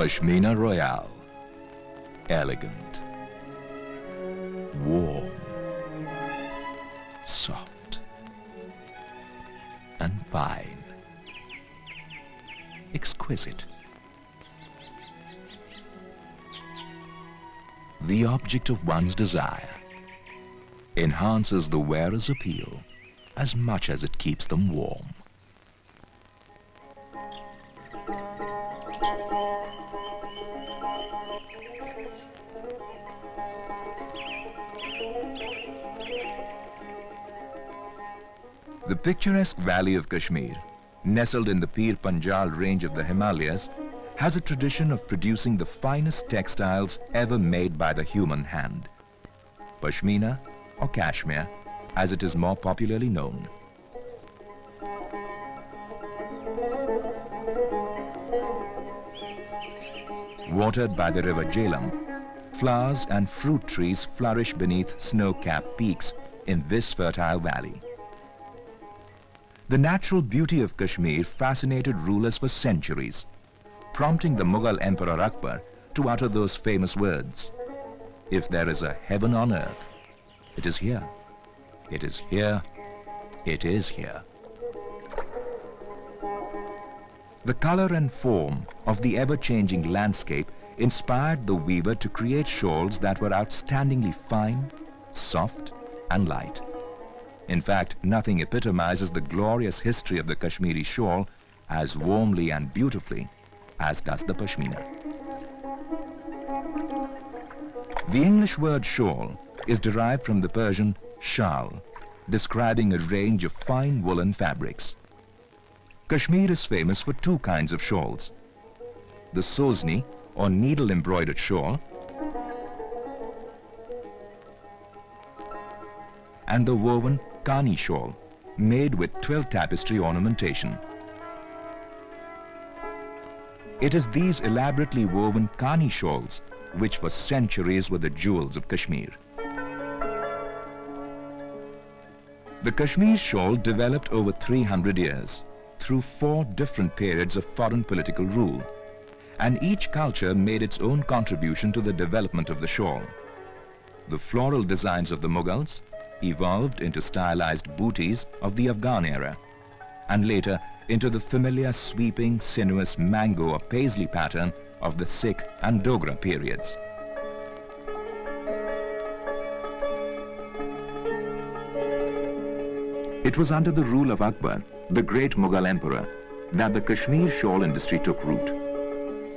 Pashmina Royale. Elegant, warm, soft, and fine. Exquisite. The object of one's desire enhances the wearer's appeal as much as it keeps them warm. The picturesque valley of Kashmir, nestled in the Pir Panjal range of the Himalayas, has a tradition of producing the finest textiles ever made by the human hand. Pashmina, or Kashmir, as it is more popularly known. Watered by the river Jhelum, flowers and fruit trees flourish beneath snow-capped peaks in this fertile valley. The natural beauty of Kashmir fascinated rulers for centuries, prompting the Mughal Emperor Akbar to utter those famous words, "If there is a heaven on earth, it is here. It is here. It is here." The color and form of the ever-changing landscape inspired the weaver to create shawls that were outstandingly fine, soft, and light. In fact, nothing epitomizes the glorious history of the Kashmiri shawl as warmly and beautifully as does the Pashmina. The English word shawl is derived from the Persian shawl, describing a range of fine woolen fabrics. Kashmir is famous for two kinds of shawls: the sozni, or needle-embroidered shawl, and the woven Kani shawl, made with twill tapestry ornamentation. It is these elaborately woven Kani shawls which for centuries were the jewels of Kashmir. The Kashmir shawl developed over 300 years through 4 different periods of foreign political rule, and each culture made its own contribution to the development of the shawl. The floral designs of the Mughals evolved into stylized booties of the Afghan era, and later into the familiar sweeping, sinuous mango or paisley pattern of the Sikh and Dogra periods. It was under the rule of Akbar, the great Mughal emperor, that the Kashmir shawl industry took root.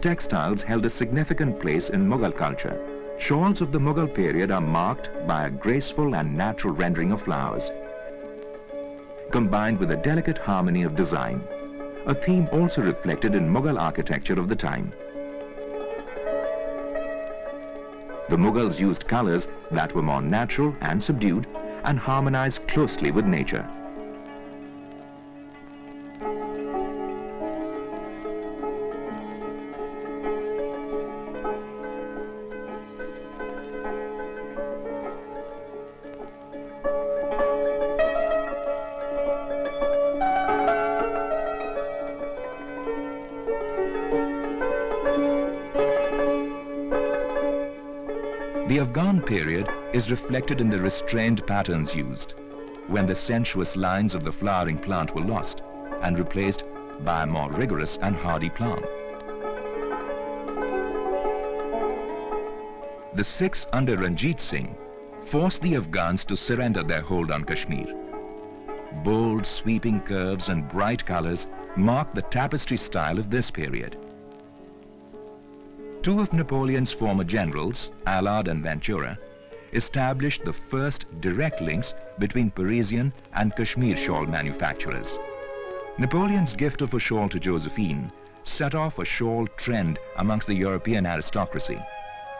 Textiles held a significant place in Mughal culture. Shawls of the Mughal period are marked by a graceful and natural rendering of flowers, combined with a delicate harmony of design, a theme also reflected in Mughal architecture of the time. The Mughals used colors that were more natural and subdued and harmonized closely with nature. The Afghan period is reflected in the restrained patterns used, when the sensuous lines of the flowering plant were lost and replaced by a more rigorous and hardy plant. The Sikhs under Ranjit Singh forced the Afghans to surrender their hold on Kashmir. Bold, sweeping curves and bright colors mark the tapestry style of this period. 2 of Napoleon's former generals, Allard and Ventura, established the first direct links between Parisian and Kashmir shawl manufacturers. Napoleon's gift of a shawl to Josephine set off a shawl trend amongst the European aristocracy,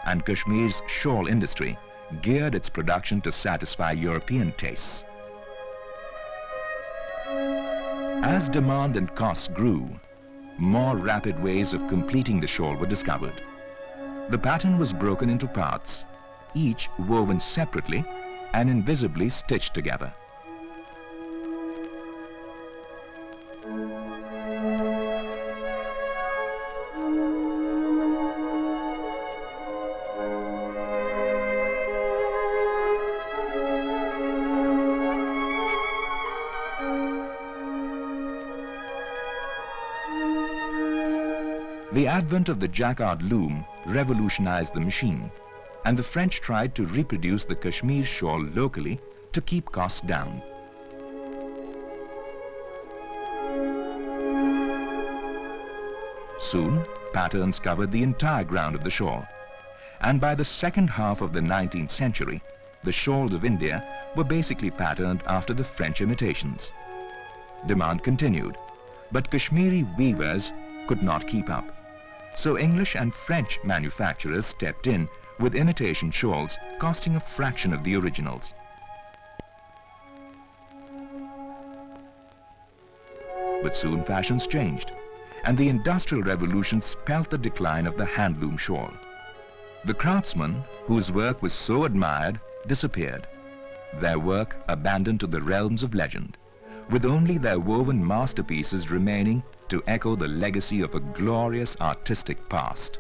and Kashmir's shawl industry geared its production to satisfy European tastes. As demand and costs grew, more rapid ways of completing the shawl were discovered. The pattern was broken into parts, each woven separately and invisibly stitched together. The advent of the jacquard loom revolutionized the machine, and the French tried to reproduce the Kashmir shawl locally to keep costs down. Soon, patterns covered the entire ground of the shawl, and by the second half of the 19th century, the shawls of India were basically patterned after the French imitations. Demand continued, but Kashmiri weavers could not keep up. So English and French manufacturers stepped in with imitation shawls costing a fraction of the originals. But soon fashions changed, and the Industrial Revolution spelt the decline of the handloom shawl. The craftsmen, whose work was so admired, disappeared, their work abandoned to the realms of legend, with only their woven masterpieces remaining to echo the legacy of a glorious artistic past.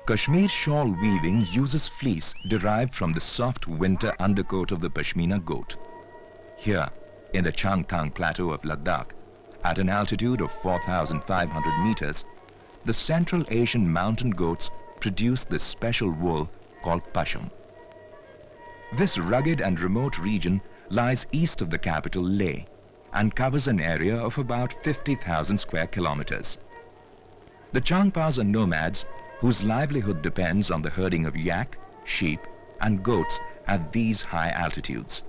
Kashmir shawl weaving uses fleece derived from the soft winter undercoat of the Pashmina goat. Here, in the Changpa plateau of Ladakh, at an altitude of 4,500 meters, the Central Asian mountain goats produce this special wool called Pasham. This rugged and remote region lies east of the capital Leh and covers an area of about 50,000 square kilometers. The Changpas are nomads whose livelihood depends on the herding of yak, sheep, and goats at these high altitudes.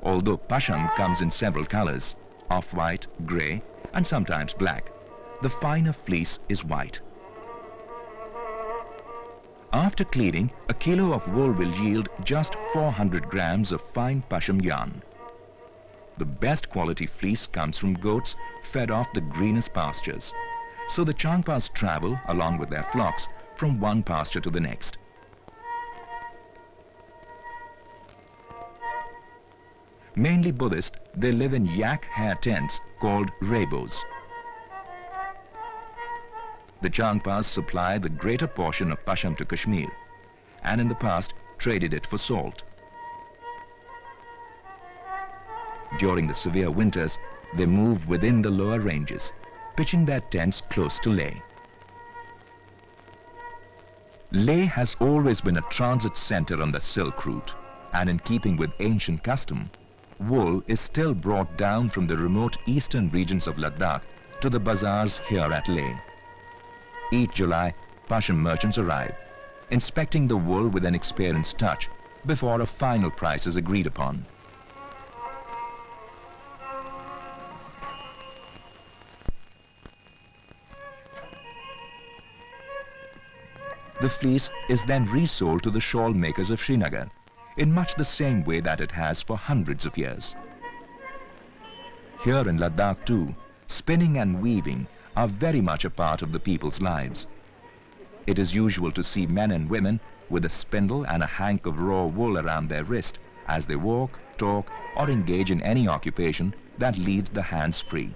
Although Pasham comes in several colors, off-white, grey, and sometimes black, the finer fleece is white. After cleaning, a kilo of wool will yield just 400 grams of fine Pasham yarn. The best quality fleece comes from goats fed off the greenest pastures. So the Changpas travel, along with their flocks, from one pasture to the next. Mainly Buddhist, they live in yak hair tents called rebos. The Changpas supply the greater portion of Pasham to Kashmir, and in the past traded it for salt. During the severe winters, they move within the lower ranges, pitching their tents close to Leh. Leh has always been a transit center on the Silk Route, and in keeping with ancient custom, wool is still brought down from the remote eastern regions of Ladakh to the bazaars here at Leh. Each July, Pasham merchants arrive, inspecting the wool with an experienced touch before a final price is agreed upon. The fleece is then resold to the shawl makers of Srinagar in much the same way that it has for hundreds of years. Here in Ladakh too, spinning and weaving are very much a part of the people's lives. It is usual to see men and women with a spindle and a hank of raw wool around their wrist as they walk, talk, or engage in any occupation that leaves the hands free.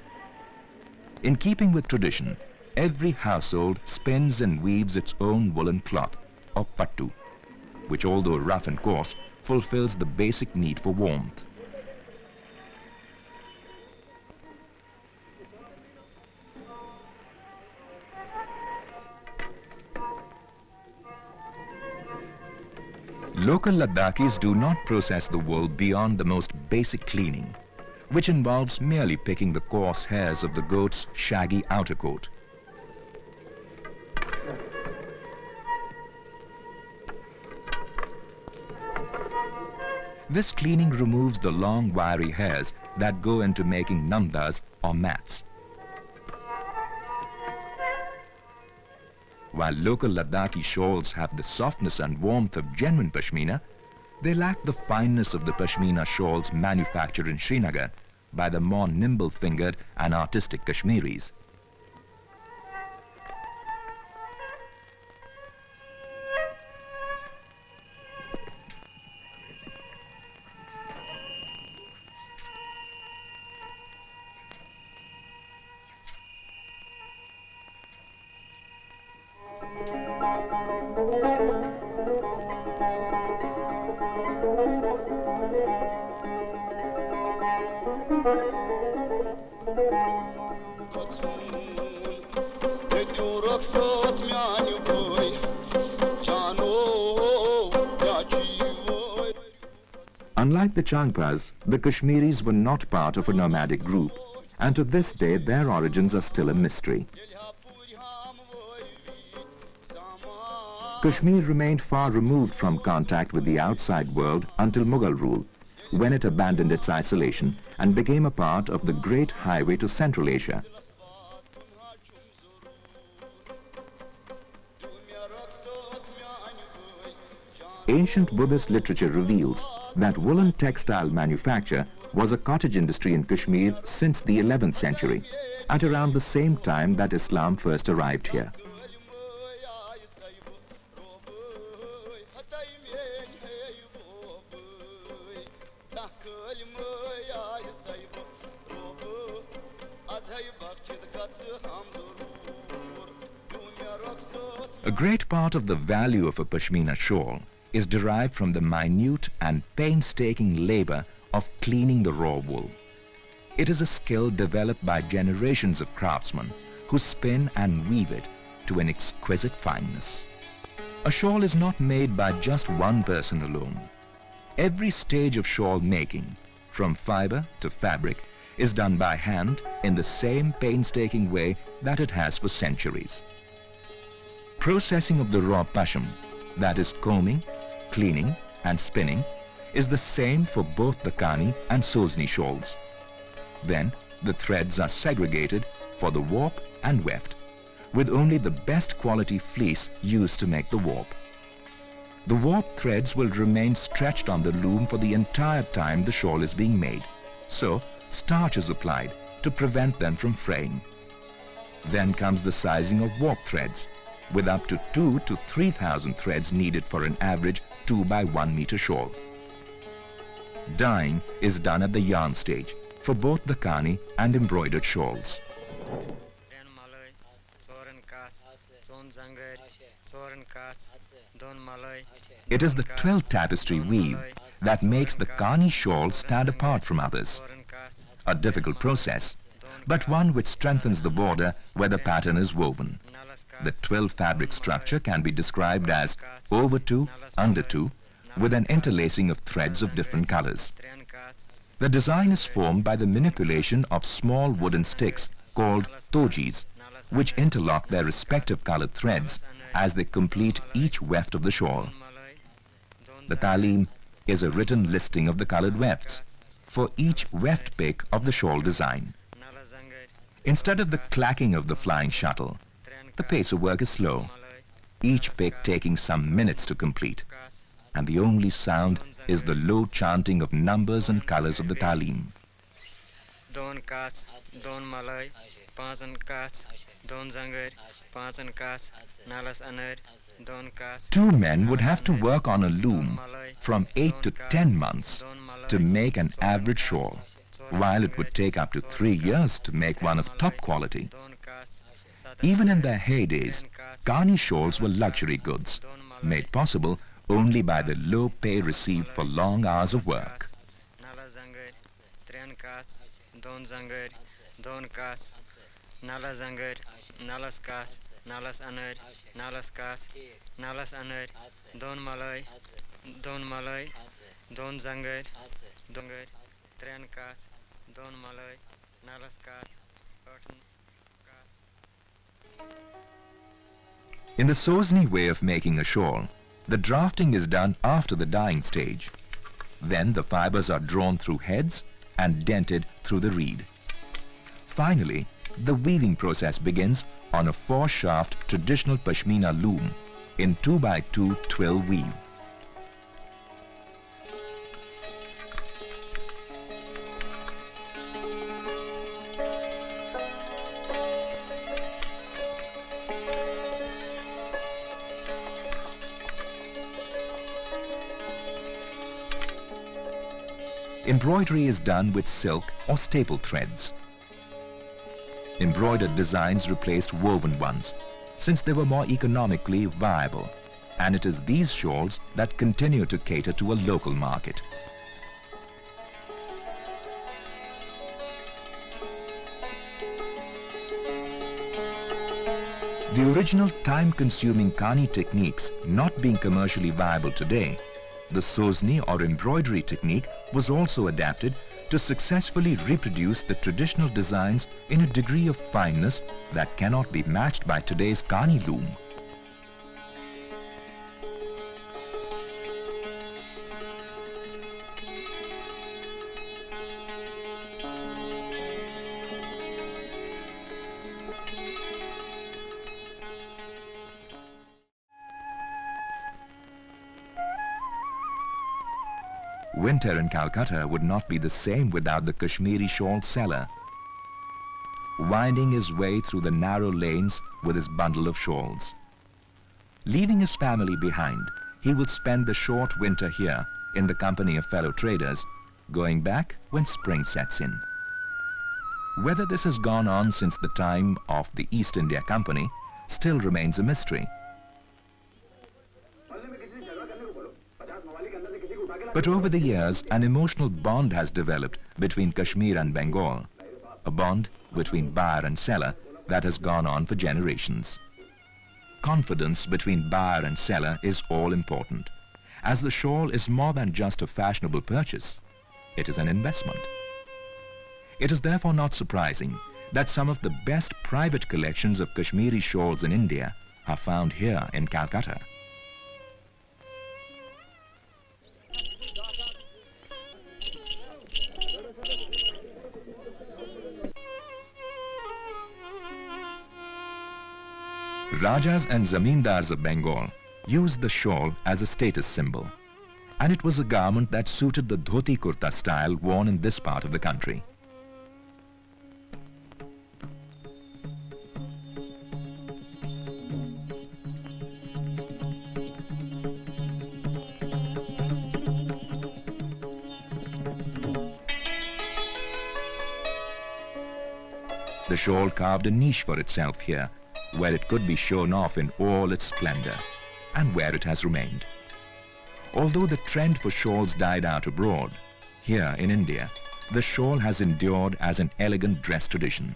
In keeping with tradition, every household spins and weaves its own woolen cloth, or pattu, which although rough and coarse, fulfills the basic need for warmth. Local Ladakhis do not process the wool beyond the most basic cleaning, which involves merely picking the coarse hairs of the goat's shaggy outer coat. This cleaning removes the long wiry hairs that go into making namdas or mats. While local Ladakhi shawls have the softness and warmth of genuine Pashmina, they lack the fineness of the Pashmina shawls manufactured in Srinagar by the more nimble-fingered and artistic Kashmiris. Unlike the Changpas, the Kashmiris were not part of a nomadic group, and to this day their origins are still a mystery. Kashmir remained far removed from contact with the outside world until Mughal rule, when it abandoned its isolation and became a part of the Great Highway to Central Asia. Ancient Buddhist literature reveals that woolen textile manufacture was a cottage industry in Kashmir since the 11th century, at around the same time that Islam first arrived here. A great part of the value of a Pashmina shawl is derived from the minute and painstaking labor of cleaning the raw wool. It is a skill developed by generations of craftsmen who spin and weave it to an exquisite fineness. A shawl is not made by just one person alone. Every stage of shawl making, from fiber to fabric, is done by hand in the same painstaking way that it has for centuries. Processing of the raw pasham, that is combing, cleaning and spinning, is the same for both the Kani and Sozni shawls. Then the threads are segregated for the warp and weft, with only the best quality fleece used to make the warp. The warp threads will remain stretched on the loom for the entire time the shawl is being made, so starch is applied to prevent them from fraying. Then comes the sizing of warp threads, with up to 2,000 to 3,000 threads needed for an average 2 by 1 meter shawl. Dyeing is done at the yarn stage for both the Kani and embroidered shawls. It is the 12 tapestry weave that makes the Kani shawl stand apart from others. A difficult process, but one which strengthens the border where the pattern is woven. The 12 fabric structure can be described as over 2, under 2, with an interlacing of threads of different colors. The design is formed by the manipulation of small wooden sticks called tojis, which interlock their respective colored threads as they complete each weft of the shawl. The talim is a written listing of the colored wefts for each weft pick of the shawl design. Instead of the clacking of the flying shuttle, the pace of work is slow, each pick taking some minutes to complete, and the only sound is the low chanting of numbers and colors of the talim. Two men would have to work on a loom from 8 to 10 months to make an average shawl, while it would take up to 3 years to make one of top quality. Even in their heydays, Kani shawls were luxury goods, made possible only by the low pay received for long hours of work. In the Sozni way of making a shawl, the drafting is done after the dyeing stage. Then the fibers are drawn through heads and dented through the reed. Finally, the weaving process begins on a 4-shaft traditional Pashmina loom in 2 by 2 twill weave. Embroidery is done with silk or staple threads. Embroidered designs replaced woven ones, since they were more economically viable, and it is these shawls that continue to cater to a local market. The original time-consuming Kani techniques not being commercially viable today, the Sozni or embroidery technique was also adapted to successfully reproduce the traditional designs in a degree of fineness that cannot be matched by today's Kani loom. Winter in Calcutta would not be the same without the Kashmiri shawl seller. Winding his way through the narrow lanes with his bundle of shawls. Leaving his family behind, he will spend the short winter here in the company of fellow traders, going back when spring sets in. Whether this has gone on since the time of the East India Company still remains a mystery. But over the years, an emotional bond has developed between Kashmir and Bengal, a bond between buyer and seller that has gone on for generations. Confidence between buyer and seller is all important, as the shawl is more than just a fashionable purchase. It is an investment. It is therefore not surprising that some of the best private collections of Kashmiri shawls in India are found here in Calcutta. Rajas and Zamindars of Bengal used the shawl as a status symbol, and it was a garment that suited the dhoti kurta style worn in this part of the country. The shawl carved a niche for itself here, where it could be shown off in all its splendor, and where it has remained. Although the trend for shawls died out abroad, here in India, the shawl has endured as an elegant dress tradition.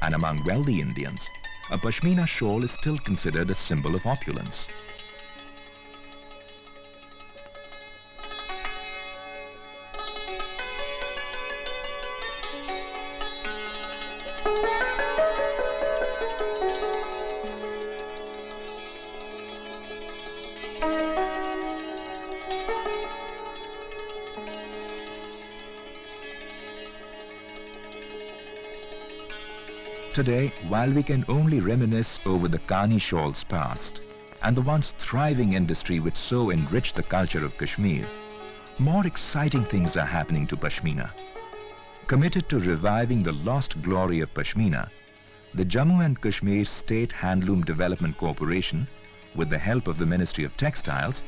And among wealthy Indians, a Pashmina shawl is still considered a symbol of opulence. Today, while we can only reminisce over the Kani shawl's past and the once thriving industry which so enriched the culture of Kashmir, more exciting things are happening to Pashmina. Committed to reviving the lost glory of Pashmina, the Jammu and Kashmir State Handloom Development Corporation, with the help of the Ministry of Textiles,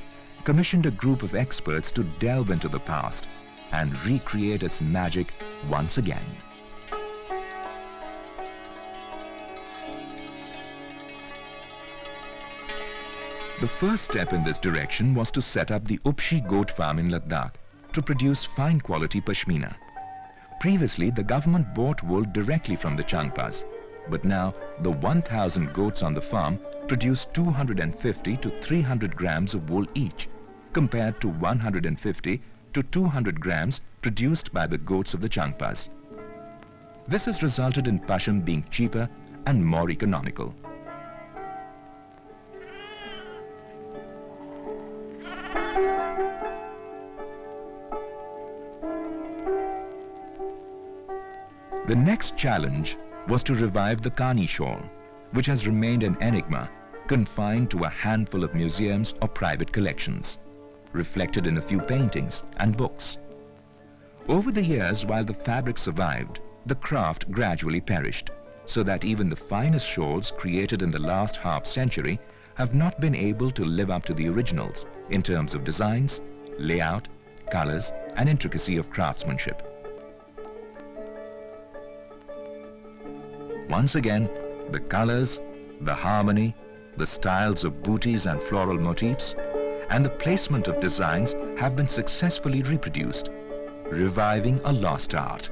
commissioned a group of experts to delve into the past and recreate its magic once again. The first step in this direction was to set up the Upshi goat farm in Ladakh to produce fine quality Pashmina. Previously, the government bought wool directly from the Changpas, but now the 1,000 goats on the farm produce 250 to 300 grams of wool each, compared to 150 to 200 grams produced by the goats of the Changpas. This has resulted in Pasham being cheaper and more economical. The next challenge was to revive the Kani shawl, which has remained an enigma, confined to a handful of museums or private collections, reflected in a few paintings and books. Over the years, while the fabric survived, the craft gradually perished, so that even the finest shawls created in the last half-century have not been able to live up to the originals in terms of designs, layout, colors, and intricacy of craftsmanship. Once again, the colors, The harmony, the styles of booties and floral motifs, and the placement of designs have been successfully reproduced, reviving a lost art.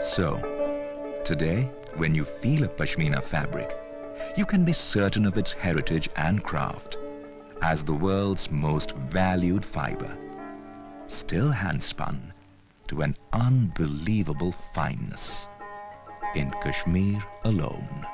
So, today, when you feel a Pashmina fabric, you can be certain of its heritage and craft as the world's most valued fiber, still hand-spun to an unbelievable fineness in Kashmir alone.